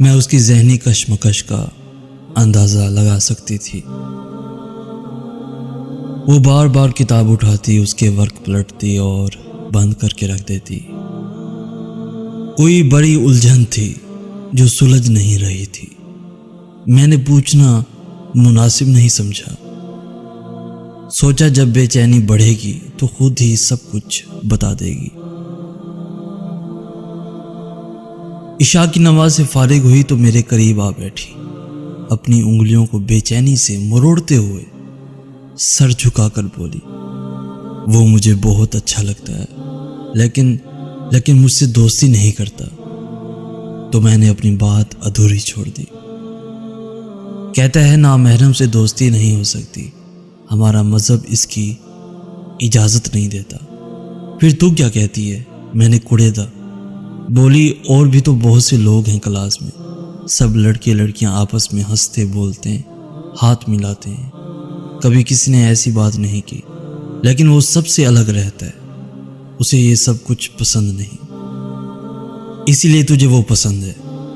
میں اس کی ذہنی کشمکش کا اندازہ لگا سکتی تھی۔ وہ بار بار کتاب اٹھاتی، اس کے ورق پلٹتی اور بند کر کے رکھ دیتی۔ کوئی بڑی الجھن تھی جو سلجھ نہیں رہی تھی۔ میں نے پوچھنا مناسب نہیں سمجھا۔ سوچا جب بے چینی بڑھے گی تو خود ہی سب کچھ بتا دے گی۔ عشاء کی نماز سے فارغ ہوئی تو میرے قریب آ بیٹھی، اپنی انگلیوں کو بے چینی سے مروڑتے ہوئے سر جھکا کر بولی، وہ مجھے بہت اچھا لگتا ہے لیکن مجھ سے دوستی نہیں کرتا۔ تو میں نے اپنی بات ادھوری چھوڑ دی۔ کہتا ہے نامحرم سے دوستی نہیں ہو سکتی، ہمارا مذہب اس کی اجازت نہیں دیتا۔ پھر تو کیا کہتی ہے؟ میں نے کڑیدا۔ بولی اور بھی تو بہت سے لوگ ہیں کلاس میں، سب لڑکے لڑکیاں آپس میں ہنستے بولتے ہیں، ہاتھ ملاتے ہیں، کبھی کسی نے ایسی بات نہیں کی، لیکن وہ سب سے الگ رہتا ہے، اسے یہ سب کچھ پسند نہیں۔ اسی لیے تجھے وہ پسند ہے،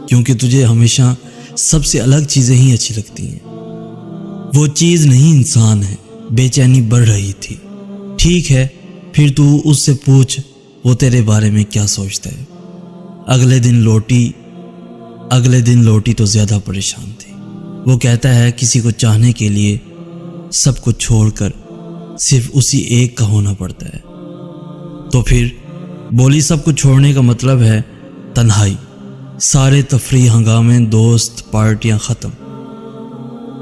کیونکہ تجھے ہمیشہ سب سے الگ چیزیں ہی اچھی لگتی ہیں۔ وہ چیز نہیں انسان ہے۔ بے چینی بڑھ رہی تھی۔ ٹھیک ہے، پھر تو اس سے پوچھ وہ تیرے بارے میں کیا سوچتا ہے۔ اگلے دن لوٹی تو زیادہ پریشان تھی۔ وہ کہتا ہے کسی کو چاہنے کے لیے سب کو چھوڑ کر صرف اسی ایک کا ہونا پڑتا ہے۔ تو پھر بولی سب کو چھوڑنے کا مطلب ہے تنہائی، سارے تفریح ہنگامے، دوست، پارٹیاں ختم۔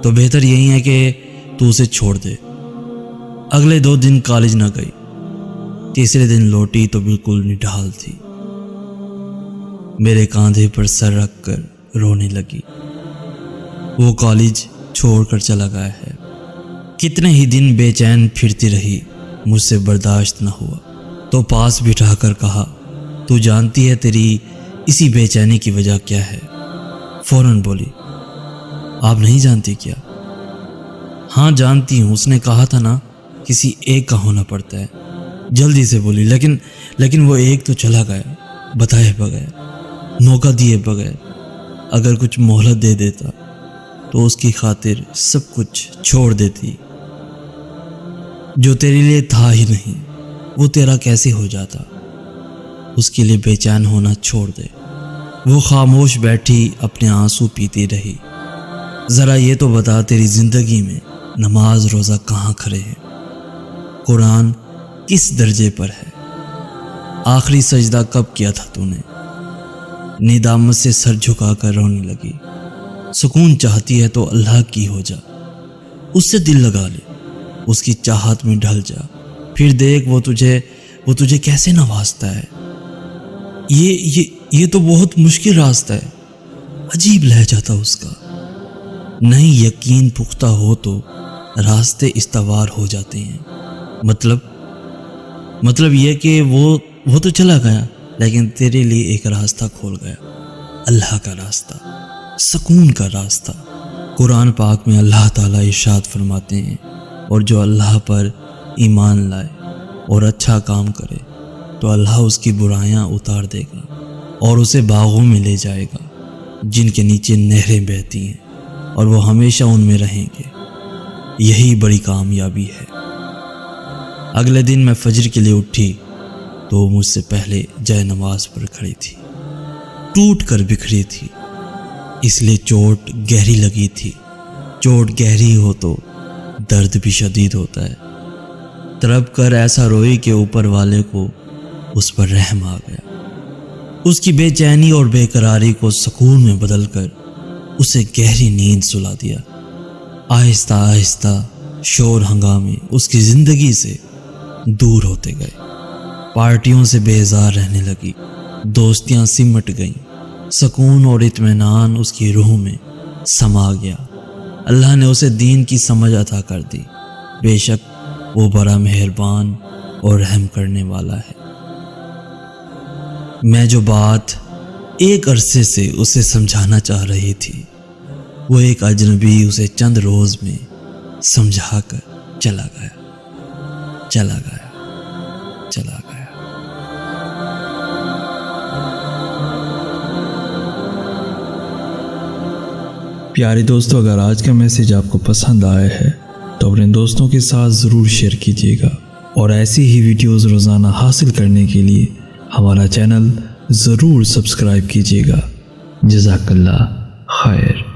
تو بہتر یہی ہے کہ تو اسے چھوڑ دے۔ اگلے 2 دن کالج نہ گئی۔ تیسرے دن لوٹی تو بالکل نڈھال تھی، میرے کاندھے پر سر رکھ کر رونے لگی۔ وہ کالج چھوڑ کر چلا گیا ہے۔ کتنے ہی دن بے چین پھرتی رہی، مجھ سے برداشت نہ ہوا تو پاس بٹھا کر کہا، تو جانتی ہے تیری اسی بے چینی کی وجہ کیا ہے؟ فوراً بولی، آپ نہیں جانتی کیا؟ ہاں جانتی ہوں، اس نے کہا تھا نا کسی ایک کا ہونا پڑتا ہے۔ جلدی سے بولی، لیکن وہ ایک تو چلا گیا، بتائے بغیر، موقع دیے بغیر۔ اگر کچھ مہلت دے دیتا تو اس کی خاطر سب کچھ چھوڑ دیتی۔ جو تیرے لیے تھا ہی نہیں، وہ تیرا کیسے ہو جاتا؟ اس کے لیے بے چین ہونا چھوڑ دے۔ وہ خاموش بیٹھی اپنے آنسو پیتی رہی۔ ذرا یہ تو بتا تیری زندگی میں نماز روزہ کہاں کھڑے ہیں؟ قرآن کس درجے پر ہے؟ آخری سجدہ کب کیا تھا تو نے؟ ندامت سے سر جھکا کر رونے لگی۔ سکون چاہتی ہے تو اللہ کی ہو جا، اس سے دل لگا لے، اس کی چاہت میں ڈھل جا، پھر دیکھ وہ تجھے کیسے نوازتا ہے۔ یہ تو بہت مشکل راستہ ہے، عجیب لہجہ تھا اس کا۔ نہیں یقین پختہ ہو تو راستے استوار ہو جاتے ہیں۔ مطلب یہ کہ وہ تو چلا گیا، لیکن تیرے لیے ایک راستہ کھول گیا، اللہ کا راستہ، سکون کا راستہ۔ قرآن پاک میں اللہ تعالیٰ ارشاد فرماتے ہیں، اور جو اللہ پر ایمان لائے اور اچھا کام کرے تو اللہ اس کی برائیاں اتار دے گا اور اسے باغوں میں لے جائے گا جن کے نیچے نہریں بہتی ہیں، اور وہ ہمیشہ ان میں رہیں گے۔ یہی بڑی کامیابی ہے۔ اگلے دن میں فجر کے لیے اٹھی تو وہ مجھ سے پہلے جائے نماز پر کھڑی تھی، ٹوٹ کر بکھری تھی، اس لیے چوٹ گہری لگی تھی۔ چوٹ گہری ہو تو درد بھی شدید ہوتا ہے۔ تڑپ کر ایسا روئی کہ اوپر والے کو اس پر رحم آ گیا۔ اس کی بے چینی اور بے قراری کو سکون میں بدل کر اسے گہری نیند سلا دیا۔ آہستہ آہستہ شور ہنگامے اس کی زندگی سے دور ہوتے گئے۔ پارٹیوں سے بیزار رہنے لگی، دوستیاں سمٹ گئیں، سکون اور اطمینان اس کی روح میں سما گیا۔ اللہ نے اسے دین کی سمجھ عطا کر دی۔ بے شک وہ بڑا مہربان اور رحم کرنے والا ہے۔ میں جو بات ایک عرصے سے اسے سمجھانا چاہ رہی تھی، وہ ایک اجنبی اسے چند روز میں سمجھا کر چلا گیا۔ پیارے دوستو، اگر آج کا میسیج آپ کو پسند آیا ہے تو اپنے دوستوں کے ساتھ ضرور شیئر کیجیے گا، اور ایسی ہی ویڈیوز روزانہ حاصل کرنے کے لیے ہمارا چینل ضرور سبسکرائب کیجیے گا۔ جزاک اللہ خیر۔